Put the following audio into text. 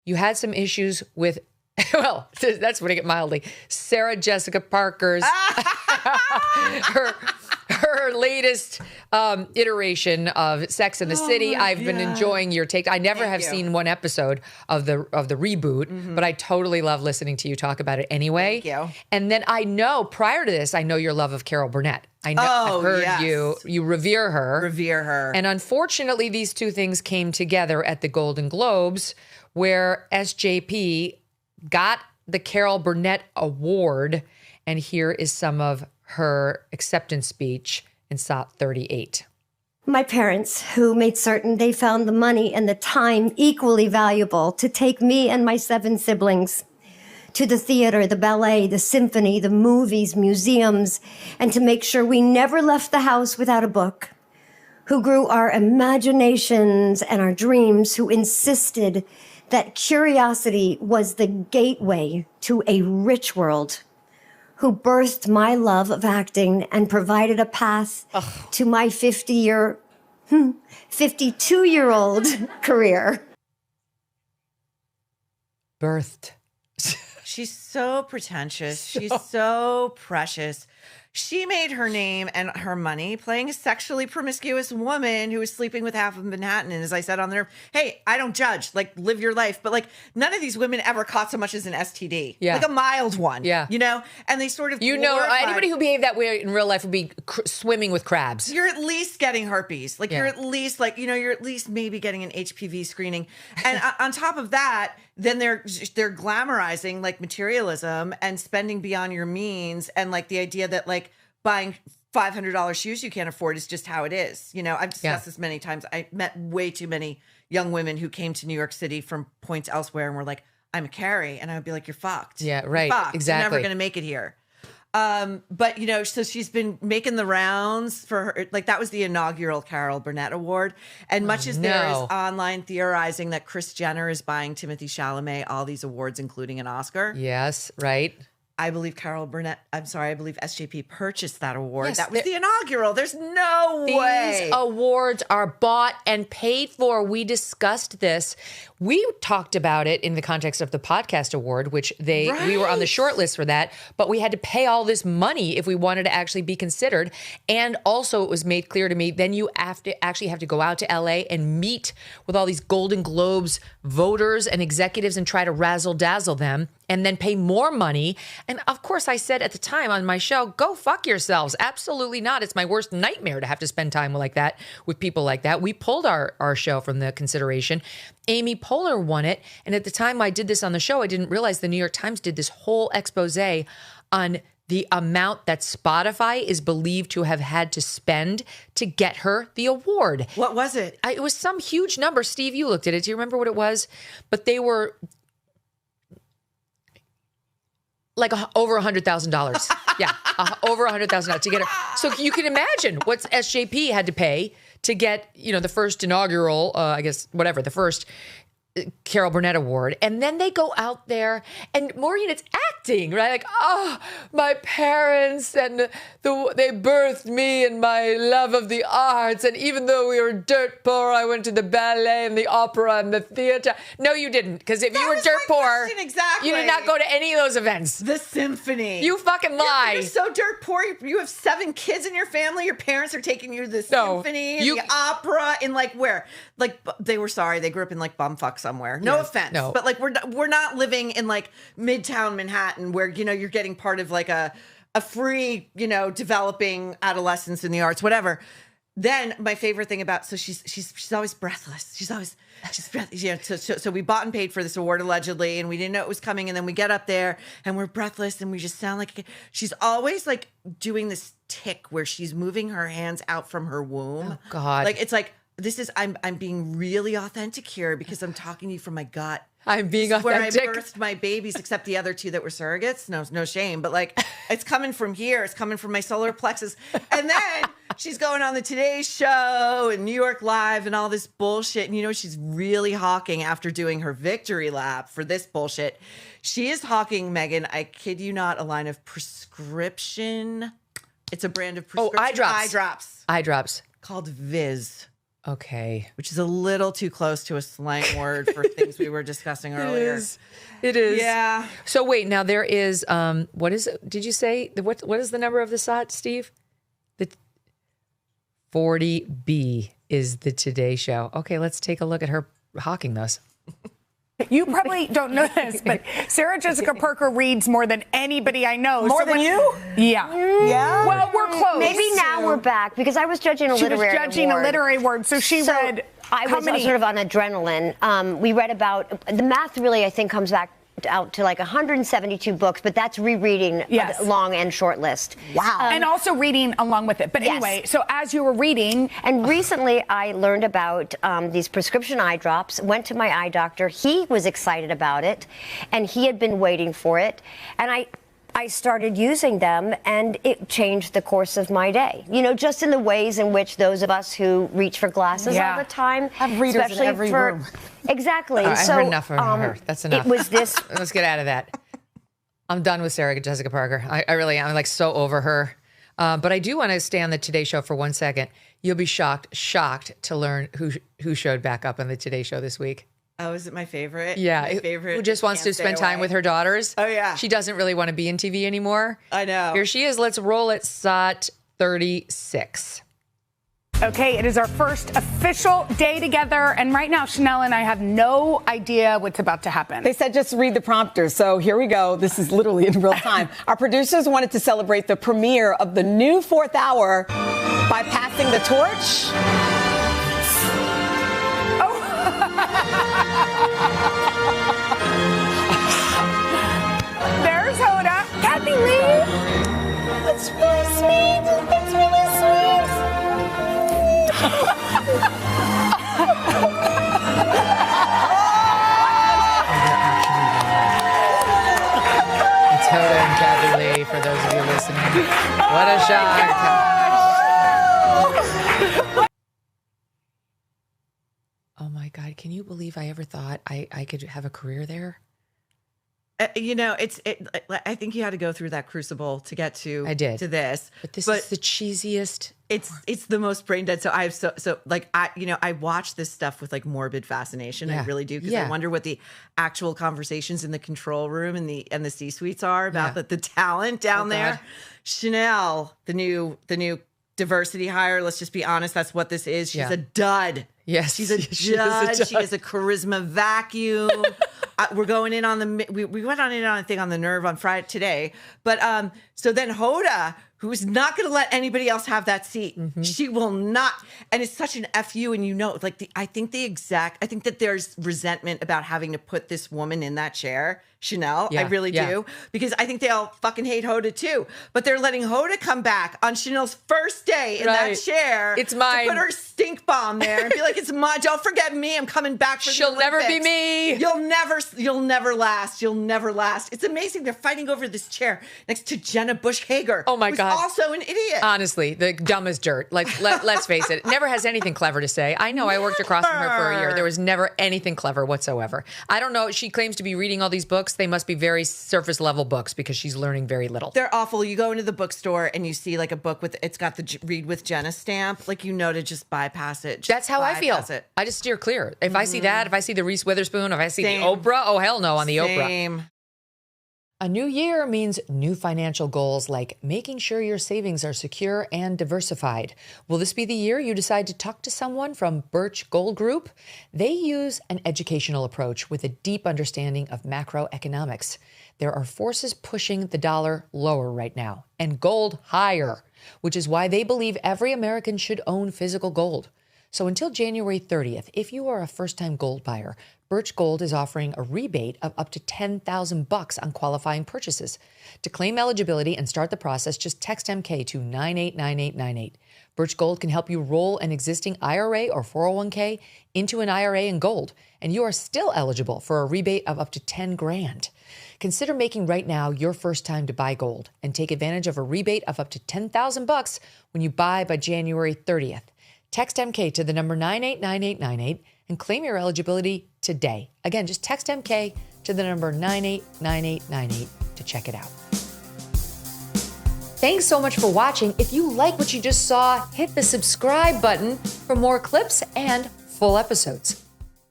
you had some issues with, well, that's putting it mildly, Sarah Jessica Parker's, her latest iteration of Sex and the City. I've been enjoying your take. I never have seen one episode of the reboot, but I totally love listening to you talk about it anyway. Thank you. And then I know, prior to this, I know your love of Carol Burnett. I know, I've heard you revere her. Revere her. And unfortunately, these two things came together at the Golden Globes, where SJP got the Carol Burnett Award. And here is some of her acceptance speech in SOT 38. My parents, who made certain they found the money and the time equally valuable to take me and my 7 siblings to the theater, the ballet, the symphony, the movies, museums, and to make sure we never left the house without a book, who grew our imaginations and our dreams, who insisted that curiosity was the gateway to a rich world, who birthed my love of acting and provided a path to my 52-year-old career. Birthed. She's so pretentious. She's so precious. She made her name and her money playing a sexually promiscuous woman who was sleeping with half of Manhattan. And as I said on there, hey, I don't judge. Like, live your life. But like, none of these women ever caught so much as an STD. Yeah. Like a mild one. Yeah. You know? And they sort of anybody who behaved that way in real life would be swimming with crabs. You're at least getting herpes. Like, you're at least like, you're at least maybe getting an HPV screening. And on top of that, then they're glamorizing like materialism and spending beyond your means, and like the idea that like buying $500 shoes you can't afford is just how it is. I've discussed this many times. I met way too many young women who came to New York City from points elsewhere and were like, I'm a Carrie. And I would be like, you're fucked. Yeah, right. You're fucked. Exactly. You're never going to make it here. But so she's been making the rounds for her, like that was the inaugural Carol Burnett Award. And much as there is online theorizing that Kris Jenner is buying Timothée Chalamet all these awards, including an Oscar. Yes, right. I believe I believe SJP purchased that award. Yes, that was the inaugural. There's no way. These awards are bought and paid for. We discussed this. We talked about it in the context of the podcast award, which we were on the short list for that, but we had to pay all this money if we wanted to actually be considered. And also it was made clear to me, then you have to go out to LA and meet with all these Golden Globes voters and executives and try to razzle dazzle them, and then pay more money. And of course, I said at the time on my show, go fuck yourselves. Absolutely not. It's my worst nightmare to have to spend time like that with people like that. We pulled our show from the consideration. Amy Poehler won it. And at the time I did this on the show, I didn't realize the New York Times did this whole expose on the amount that Spotify is believed to have had to spend to get her the award. What was it? It was some huge number. Steve, you looked at it. Do you remember what it was? But they were like over $100,000. Yeah, over $100,000 to get her. So you can imagine what SJP had to pay to get, the first inaugural, the first Carol Burnett Award. And then they go out there and Maureen, it's acting, right? Like, my parents and they birthed me and my love of the arts. And even though we were dirt poor, I went to the ballet and the opera and the theater. No, you didn't. Because if you were dirt poor, you did not go to any of those events. The symphony. You fucking lie. You're so dirt poor. You have 7 kids in your family. Your parents are taking you to the symphony and the opera in like where? Like they were sorry. They grew up in like bumfuck somewhere. No offense. No. But like we're not living in like Midtown Manhattan where, you're getting part of like a free, developing adolescence in the arts, whatever. Then my favorite thing about, so she's always breathless. She's breathless. So we bought and paid for this award allegedly, and we didn't know it was coming. And then we get up there and we're breathless and we just sound like, she's always like doing this tick where she's moving her hands out from her womb. Oh God. Like, it's like, I'm being really authentic here because I'm talking to you from my gut. I'm being authentic. Where I birthed my babies, except the other 2 that were surrogates. No shame. But like, it's coming from here. It's coming from my solar plexus. And then she's going on the Today Show and New York Live and all this bullshit. And she's really hawking after doing her victory lap for this bullshit. She is hawking, Megyn, I kid you not, a line of prescription. It's a brand of prescription eye drops called Viz. Okay. Which is a little too close to a slang word for things we were discussing earlier. It is. Yeah. So wait, now there is, what is it? Did you say, what is the number of the SOT, Steve? The 40B is the Today Show. Okay, let's take a look at her hawking those. You probably don't know this, but Sarah Jessica Parker reads more than anybody I know. More than you? Yeah. Yeah? Well, we're close. Maybe now we're back because I was judging a literary award. She was judging a literary award, so she read. I was sort of on adrenaline. We read about the math. Really, I think comes back out to like 172 books, but that's rereading a long and short list. Wow. And also reading along with it. But anyway, so as you were reading. And recently I learned about these prescription eye drops, went to my eye doctor. He was excited about it, and he had been waiting for it. And I started using them, and it changed the course of my day. You know, just in the ways in which those of us who reach for glasses all the time have readers in every room. Exactly. I've heard enough of her. That's enough. It was this. Let's get out of that. I'm done with Sarah Jessica Parker. I really am. I'm like so over her. But I do want to stay on the Today Show for 1 second. You'll be shocked to learn who showed back up on the Today Show this week. Oh, is it my favorite? Yeah. My favorite. Who just wants to spend time with her daughters. Oh, yeah. She doesn't really want to be in TV anymore. I know. Here she is. Let's roll at SOT 36. Okay, it is our first official day together, and right now Chanel and I have no idea what's about to happen. They said just read the prompter, so here we go. This is literally in real time. Our producers wanted to celebrate the premiere of the new fourth hour by passing the torch. There's Hoda. Kathy Lee. It's really sweet. It's really sweet. It's Hoda and Kathy Lee, for those of you listening. What a shock. Oh my God, can you believe I ever thought I could have a career there? You know, I think you had to go through that crucible to get to to this. But this is the cheesiest. It's the most brain dead. So I have so like I watch this stuff with like morbid fascination. Yeah. I really do, because I wonder what the actual conversations in the control room and the C-suites are about the talent down there. God. Chanel, the new diversity hire. Let's just be honest. That's what this is. She's a dud. Yes, she's a dud. She is a charisma vacuum. We're going in on we went on a thing on the Nerve on Friday today, but so then Hoda, who's not going to let anybody else have that seat, she will not, and it's such an FU, and like I think that there's resentment about having to put this woman in that chair. Chanel, I really do, because I think they all fucking hate Hoda too. But they're letting Hoda come back on Chanel's first day in that chair. It's mine. To put her stink bomb there and be like, "It's mine. Don't forget me. I'm coming back for the She'll never be Olympics. me. You'll never last. You'll never last." It's amazing. They're fighting over this chair next to Jenna Bush Hager. Oh my God. Also an idiot. Honestly, the dumb as dirt. Like let's face it. Never has anything clever to say. I know. I worked across from her for a year. There was never anything clever whatsoever. I don't know. She claims to be reading all these books. They must be very surface level books because she's learning very little. They're awful. You go into the bookstore and you see like a book it's got the read with Jenna stamp. Like, to just bypass it. That's how I feel. I just steer clear. If I see that, if I see the Reese Witherspoon, if I see the Oprah, oh hell no on the Oprah. A new year means new financial goals like making sure your savings are secure and diversified. Will this be the year you decide to talk to someone from Birch Gold Group? They use an educational approach with a deep understanding of macroeconomics. There are forces pushing the dollar lower right now and gold higher, which is why they believe every American should own physical gold. So until January 30th, if you are a first-time gold buyer, Birch Gold is offering a rebate of up to $10,000 on qualifying purchases. To claim eligibility and start the process, just text MK to 989898. Birch Gold can help you roll an existing IRA or 401k into an IRA in gold, and you are still eligible for a rebate of up to $10,000. Consider making right now your first time to buy gold and take advantage of a rebate of up to $10,000 when you buy by January 30th. Text MK to the number 989898 and claim your eligibility today. Again, just text MK to the number 989898 to check it out. Thanks so much for watching. If you like what you just saw, hit the subscribe button for more clips and full episodes.